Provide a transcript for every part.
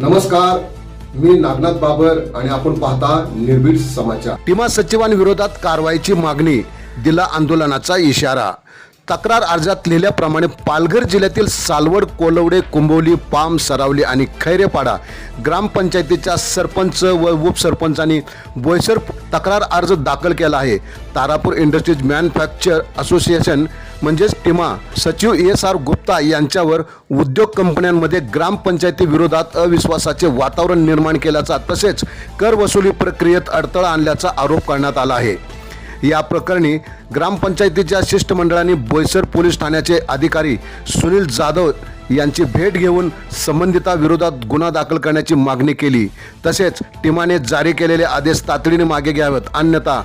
नमस्कार, मी नागनाथ बाबर आणि आपण पाहता निर्भीड समाचार। टीमा सचिवांविरोधात कारवाईची मागणी, दिला आंदोलनाचा इशारा। तक्रार अर्जात लिहिल्याप्रमाणे पालघर जिल्ह्यातील सालवड, कोलवडे, कुंभवली, पाम, सरावली आणि खैरेपाडा ग्रामपंचायतीच्या सरपंच व उपसरपंचांनी बोईसर तक्रार अर्ज दाखल केला आहे। तारापूर इंडस्ट्रीज मॅन्युफॅक्चर असोसिएशन म्हणजेच टीमा सचिव ESR गुप्ता यांच्यावर उद्योग कंपन्यांमध्ये ग्रामपंचायती विरोधात अविश्वासाचे वातावरण निर्माण केल्याचा तसेच कर वसुली प्रक्रियेत अडथळा आणल्याचा आरोप करण्यात आला आहे। या प्रकरणी ग्रामपंचायतीच्या शिष्टमंडळाने बोईसर पोलीस ठाण्याचे अधिकारी सुनील जाधव यांची भेट घेऊन संबंधितांविरोधात गुन्हा दाखल करण्याची मागणी केली। तसेच टीमाने जारी केलेले आदेश तातडीने मागे घ्यावेत, अन्यथा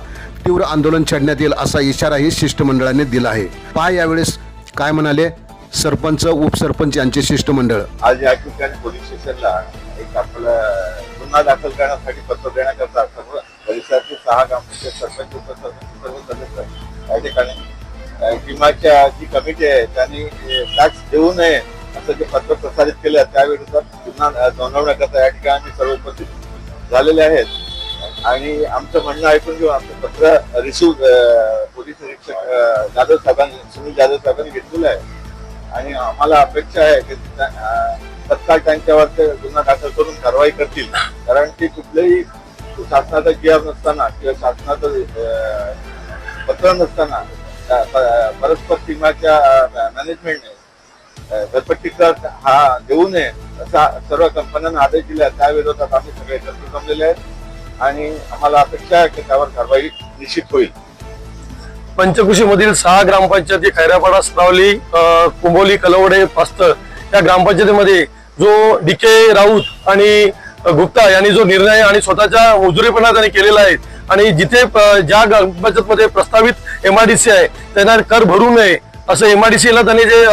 तीव्र आंदोलन छेडण्यात येईल असा इशाराही शिष्टमंडळाने दिला आहे। पहा यावेळेस काय म्हणाले सरपंच, उपसरपंच यांचे शिष्टमंडळ। आज या ठिकाणी पोलीस स्टेशनला एक आपलं गुन्हा दाखल करण्यासाठी पत्र देण्याकरता सर्व परिसराचे 6 ग्रामपंचायत सरपंच, उपसरपंच सर्व सदस्य या ठिकाणी टीमाच्या जी कमिटी आहे त्यांनी टॅक्स देऊ नये असं जे पत्र प्रसारित केलं त्याविरोधात गुन्हा नोंदवण्याकरता या ठिकाणी सर्व उपस्थित झालेले आहेत आणि आमचं म्हणणं ऐकून घेऊन आमचं पत्र रिसिव्ह पोलीस निरीक्षक जाधव साहेबांनी, सुनील जाधव साहेबांनी घेतलेलं आहे आणि आम्हाला अपेक्षा आहे की तत्काळ त्यांच्यावर ते गुन्हा दाखल करून कारवाई करतील, कारण की कुठलेही शासनाचा GR नसताना किंवा शासनाचं पत्र नसताना परस्पर टीमाच्या मॅनेजमेंटने घरपट्टी कर हा देऊ नये असा सर्व कंपन्यांना आदेश दिला। त्या विरोधात आम्ही सगळे एकत्र जमलेले आहेत आणि आम्हाला अपेक्षा आहे की त्यावर कारवाई निश्चित होईल। पंचकृषी मधील 6 ग्रामपंचायती खैरापाडा, सरावली, कुंभोली, कलवडे, पास्तर या ग्रामपंचायतीमध्ये जो DK राऊत आणि गुप्ता यांनी जो निर्णय आणि स्वतःच्या मुजुरीपणा त्यांनी केलेला आहे आणि जिथे ज्या ग्रामपंचायतमध्ये प्रस्तावित MIDC आहे त्यांना कर भरू नये असं MIDC ला त्यांनी जे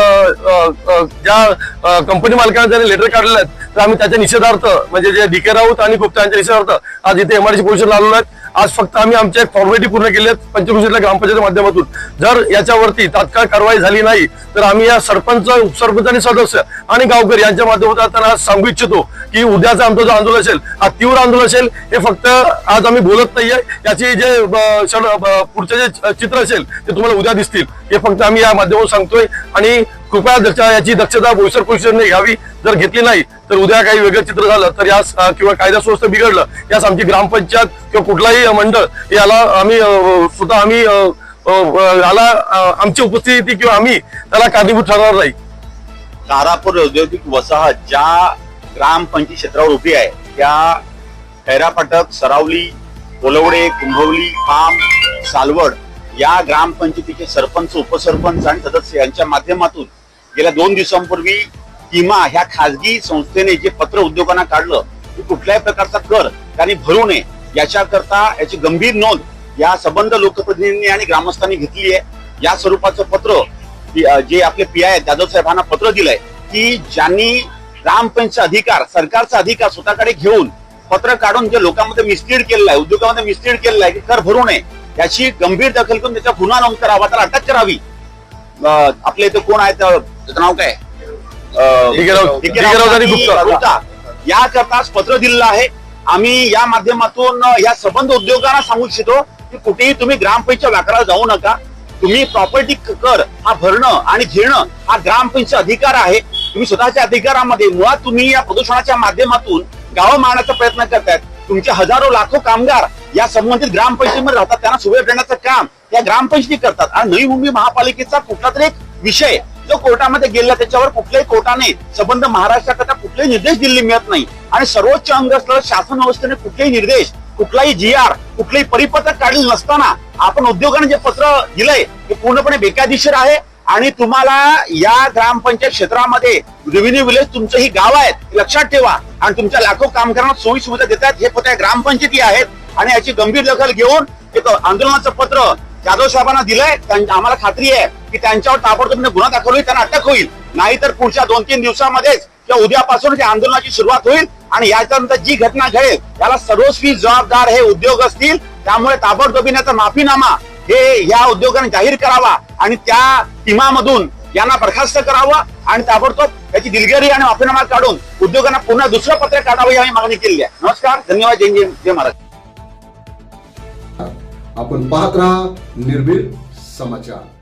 ज्या कंपनी मालकांना त्यांनी लेटर काढलेले आहेत तर आम्ही त्याच्या निषेधार्थ म्हणजे जे DK राऊत आणि गुप्ता यांच्या निषेधार्थ आज इथे MIDC पोलिसांना आलेलो आहेत। आज फक्त आम्ही आमच्या एक फॉर्मॅलिटी पूर्ण केली आहे पंचकृषीतल्या ग्रामपंचायतीच्या माध्यमातून। जर याच्यावरती तात्काळ कारवाई झाली नाही तर आम्ही या सरपंच, उपसरपंच आणि सदस्य आणि गावकरी यांच्या माध्यमातून त्यांना सांगू इच्छितो की उद्याचा आमचं जो आंदोलन असेल हा तीव्र आंदोलन असेल। हे फक्त आज आम्ही बोलत नाहीये, याची जे पुढचे जे चित्र असेल ते तुम्हाला उद्या दिसतील, हे फक्त आम्ही या माध्यमातून सांगतोय आणि कृपया याची दक्षता बोईसर पोलीस स्टेशनने घ्यावी। जर घेतली नाही तर उद्या काही वेगळं चित्र झालं तर यास किंवा कायदा सुव्यवस्था बिघडलं यास आमची ग्रामपंचायत किंवा कुठलाही मंडळ याला आम्ही स्वतः आम्ही याला आमची उपस्थिती किंवा आम्ही त्याला कारणीभूत ठरणार नाही। तारापूर औद्योगिक वसाहत ज्या ग्रामपंचायत क्षेत्रावर उभी आहे त्या खैरापाटक, सरावली, कोलवडे, कुंभवली, पाम, सालवड या ग्रामपंचायतीचे सरपंच, उपसरपंच आणि सदस्य यांच्या माध्यमातून गेल्या 2 दिवसांपूर्वी टीमा ह्या खासगी संस्थेने जे पत्र उद्योगांना काढलं की कुठल्याही प्रकारचा कर त्यांनी भरू नये याच्याकरता याची गंभीर नोंद या संबंध लोकप्रतिनिधींनी आणि ग्रामस्थांनी घेतली आहे। या स्वरूपाचं पत्र जे आपले PI जाधव साहेबांना पत्र दिलंय की ज्यांनी ग्रामपंचायत अधिकार, सरकारचा अधिकार स्वतःकडे घेऊन पत्र काढून जे लोकांमध्ये मिसलीड केलेलं आहे, उद्योगामध्ये मिसलीड केलेलं आहे की कर भरू नये याची गंभीर दखल करून त्याचा गुन्हा नोंद करावा, त्याला अटक करावी। आपले इथे कोण आहे त्याचं नाव काय, गुप्ता याकरताच पत्र दिलेलं आहे। आम्ही या माध्यमातून या संबंध उद्योगांना सांगू इच्छितो की कुठेही तुम्ही ग्रामपंचायत व्यापाराला जाऊ नका। तुम्ही प्रॉपर्टी कर हा भरणं आणि घेणं हा ग्रामपंचायत अधिकार आहे। तुम्ही स्वतःच्या अधिकारामध्ये मुळात तुम्ही या प्रदूषणाच्या माध्यमातून गावं मारण्याचा प्रयत्न करतायत। तुमचे हजारो लाखो कामगार या संबंधित ग्रामपंचायतीमध्ये राहतात, त्यांना सुविधा देण्याचं काम या ग्रामपंचायती करतात आणि नवी मुंबई महापालिकेचा कुठला तरी एक विषय जो कोर्टामध्ये गेला त्याच्यावर कुठल्याही कोर्टाने संबंध महाराष्ट्राकरता कुठलेही निर्देश दिल्ली मिळत नाही आणि सर्वोच्च अंग असलेल्या शासन व्यवस्थेने कुठलेही निर्देश, कुठलाही GR, कुठलेही परिपत्रक काढलेलं नसताना आपण उद्योगाने जे पत्र दिलंय ते पूर्णपणे बेकायदेशीर आहे आणि तुम्हाला या ग्रामपंचायत क्षेत्रामध्ये रेव्हेन्यू विलेज तुमचं ही गाव आहेत लक्षात ठेवा आणि तुमच्या लाखो कामगारांना सोयी सुविधा देतात हे फक्त ग्रामपंचायती आहेत आणि याची गंभीर दखल घेऊन एक आंदोलनाचं पत्र जाधव साहेबांना दिलंय। आम्हाला खात्री आहे की त्यांच्यावर ताबडतोब गुन्हा दाखल होईल, त्यांना अटक होईल, नाहीतर पुढच्या 2-3 दिवसामध्येच किंवा उद्यापासून आंदोलनाची सुरुवात होईल आणि याच्यानंतर जी घटना घडेल त्याला सर्वस्वी जबाबदार हे उद्योग असतील। त्यामुळे ताबडतोबीने माफीनामा हे या उद्योगाने जाहीर करावा आणि त्या टीमामधून यांना बरखास्त करावं आणि ताबडतोब याची दिलगिरी आणि माफीनामा काढून उद्योगांना पुन्हा दुसरं पत्र काढावं ही आम्ही मागणी केलेली आहे. नमस्कार, धन्यवाद, जय जय जय महाराज. आपण पाहत राहा निर्भीड समाचार.